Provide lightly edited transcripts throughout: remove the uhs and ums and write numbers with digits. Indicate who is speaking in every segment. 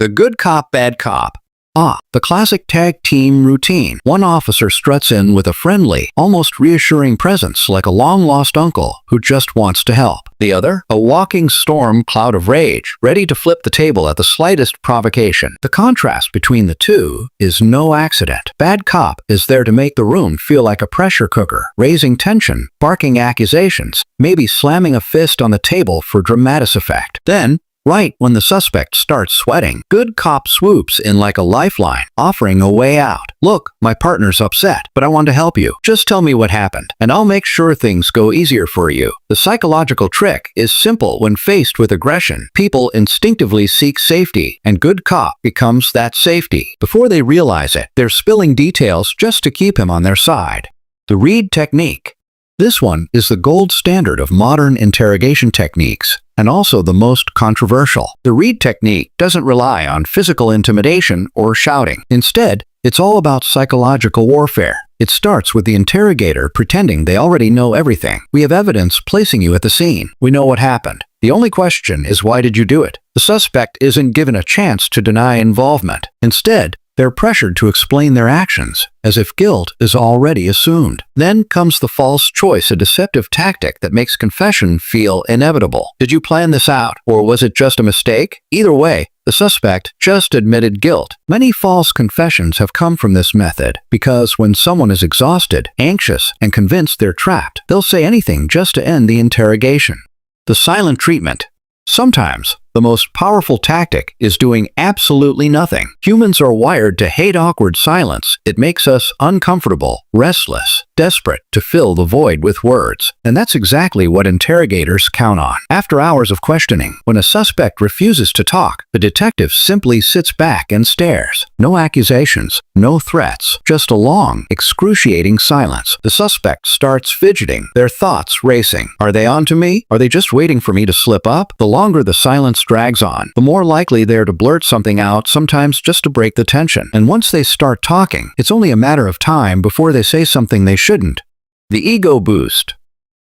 Speaker 1: The good cop, bad cop. The classic tag team routine. One officer struts in with a friendly, almost reassuring presence like a long-lost uncle who just wants to help. The other, a walking storm cloud of rage, ready to flip the table at the slightest provocation. The contrast between the two is no accident. Bad cop is there to make the room feel like a pressure cooker, raising tension, barking accusations, maybe slamming a fist on the table for dramatic effect. Then, right when the suspect starts sweating, good cop swoops in like a lifeline, offering a way out. Look, my partner's upset, but I want to help you. Just tell me what happened, and I'll make sure things go easier for you. The psychological trick is simple. When faced with aggression, people instinctively seek safety, and good cop becomes that safety. Before they realize it, they're spilling details just to keep him on their side. The Reed technique. This one is the gold standard of modern interrogation techniques, and also the most controversial. The Reed technique doesn't rely on physical intimidation or shouting. Instead, it's all about psychological warfare. It starts with the interrogator pretending they already know everything. We have evidence placing you at the scene. We know what happened. The only question is, why did you do it? The suspect isn't given a chance to deny involvement. Instead, they're pressured to explain their actions, as if guilt is already assumed. Then comes the false choice, a deceptive tactic that makes confession feel inevitable. Did you plan this out, or was it just a mistake? Either way, the suspect just admitted guilt. Many false confessions have come from this method, because when someone is exhausted, anxious, and convinced they're trapped, they'll say anything just to end the interrogation. The silent treatment. Sometimes, the most powerful tactic is doing absolutely nothing. Humans are wired to hate awkward silence. It makes us uncomfortable, restless, desperate to fill the void with words. And that's exactly what interrogators count on. After hours of questioning, when a suspect refuses to talk, the detective simply sits back and stares. No accusations, no threats, just a long, excruciating silence. The suspect starts fidgeting, their thoughts racing. Are they on to me? Are they just waiting for me to slip up? The longer the silence drags on, the more likely they are to blurt something out, sometimes just to break the tension. And once they start talking, it's only a matter of time before they say something they shouldn't. The ego boost.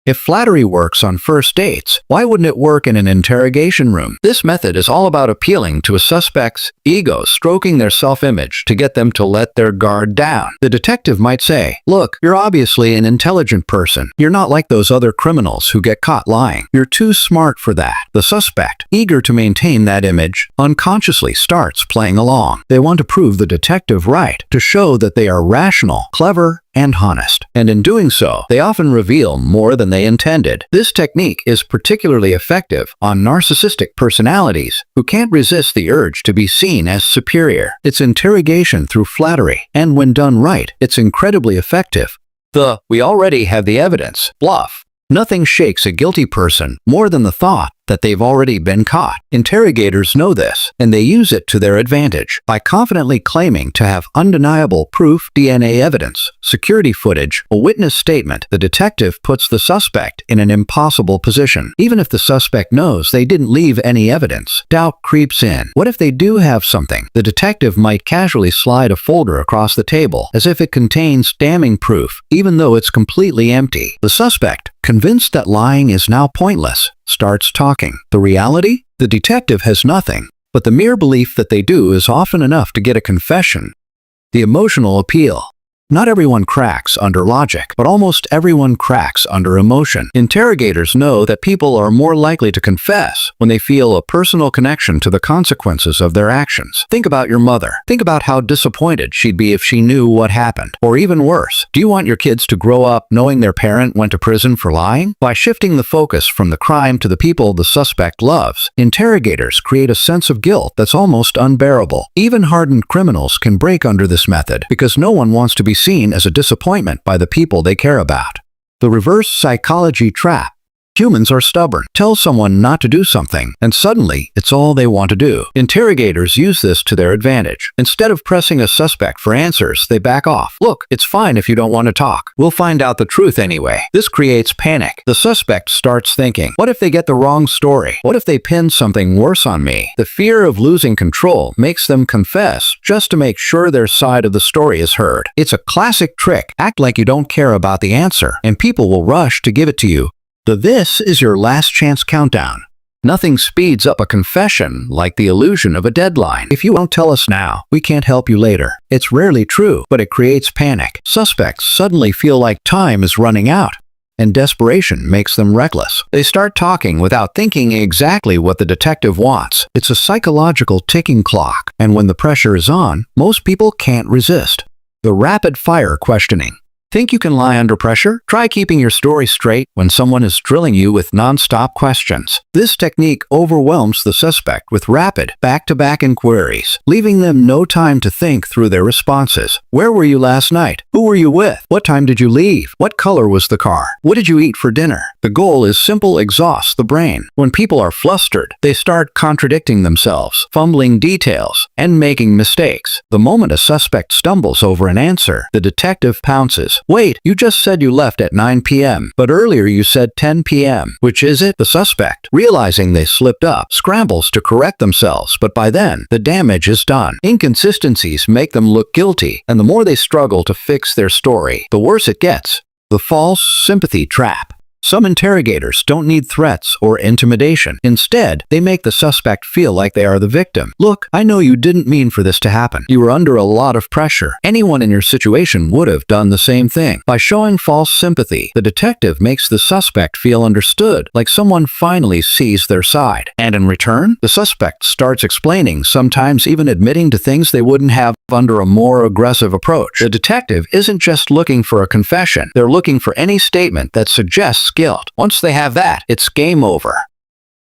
Speaker 1: If flattery works on first dates, why wouldn't it work in an interrogation room? This method is all about appealing to a suspect's ego, stroking their self-image to get them to let their guard down. The detective might say, "Look, you're obviously an intelligent person. You're not like those other criminals who get caught lying. You're too smart for that." The suspect, eager to maintain that image, unconsciously starts playing along. They want to prove the detective right, to show that they are rational, clever, and honest. And in doing so, they often reveal more than they intended. This technique is particularly effective on narcissistic personalities who can't resist the urge to be seen as superior. It's interrogation through flattery, and when done right, it's incredibly effective. We already have the evidence bluff. Nothing shakes a guilty person more than the thought that they've already been caught. Interrogators know this, and they use it to their advantage by confidently claiming to have undeniable proof, DNA evidence, security footage, a witness statement. The detective puts the suspect in an impossible position. Even if the suspect knows they didn't leave any evidence, doubt creeps in. What if they do have something? The detective might casually slide a folder across the table as if it contains damning proof, even though it's completely empty. The suspect, convinced that lying is now pointless, starts talking. The reality? The detective has nothing, but the mere belief that they do is often enough to get a confession. The emotional appeal. Not everyone cracks under logic, but almost everyone cracks under emotion. Interrogators know that people are more likely to confess when they feel a personal connection to the consequences of their actions. Think about your mother. Think about how disappointed she'd be if she knew what happened. Or even worse, do you want your kids to grow up knowing their parent went to prison for lying? By shifting the focus from the crime to the people the suspect loves, interrogators create a sense of guilt that's almost unbearable. Even hardened criminals can break under this method because no one wants to be seen as a disappointment by the people they care about. The reverse psychology trap. Humans are stubborn. Tell someone not to do something, and suddenly it's all they want to do. Interrogators use this to their advantage. Instead of pressing a suspect for answers, they back off. "Look, it's fine if you don't want to talk. We'll find out the truth anyway." This creates panic. The suspect starts thinking, what if they get the wrong story? What if they pin something worse on me? The fear of losing control makes them confess just to make sure their side of the story is heard. It's a classic trick. Act like you don't care about the answer, and people will rush to give it to you. This is your last chance countdown. Nothing speeds up a confession like the illusion of a deadline. If you won't tell us now, we can't help you later. It's rarely true, but it creates panic. Suspects suddenly feel like time is running out, and desperation makes them reckless. They start talking without thinking exactly what the detective wants. It's a psychological ticking clock, and when the pressure is on, most people can't resist. The rapid-fire questioning. Think you can lie under pressure? Try keeping your story straight when someone is drilling you with non-stop questions. This technique overwhelms the suspect with rapid, back-to-back inquiries, leaving them no time to think through their responses. Where were you last night? Who were you with? What time did you leave? What color was the car? What did you eat for dinner? The goal is simple: exhaust the brain. When people are flustered, they start contradicting themselves, fumbling details, and making mistakes. The moment a suspect stumbles over an answer, the detective pounces. Wait, you just said you left at 9 p.m., but earlier you said 10 p.m. Which is it? The suspect, realizing they slipped up, scrambles to correct themselves, but by then, the damage is done. Inconsistencies make them look guilty, and the more they struggle to fix their story, the worse it gets. The false sympathy trap. Some interrogators don't need threats or intimidation. Instead, they make the suspect feel like they are the victim. Look, I know you didn't mean for this to happen. You were under a lot of pressure. Anyone in your situation would have done the same thing. By showing false sympathy, the detective makes the suspect feel understood, like someone finally sees their side. And in return, the suspect starts explaining, sometimes even admitting to things they wouldn't have under a more aggressive approach. The detective isn't just looking for a confession. They're looking for any statement that suggests guilt. Once they have that, it's game over.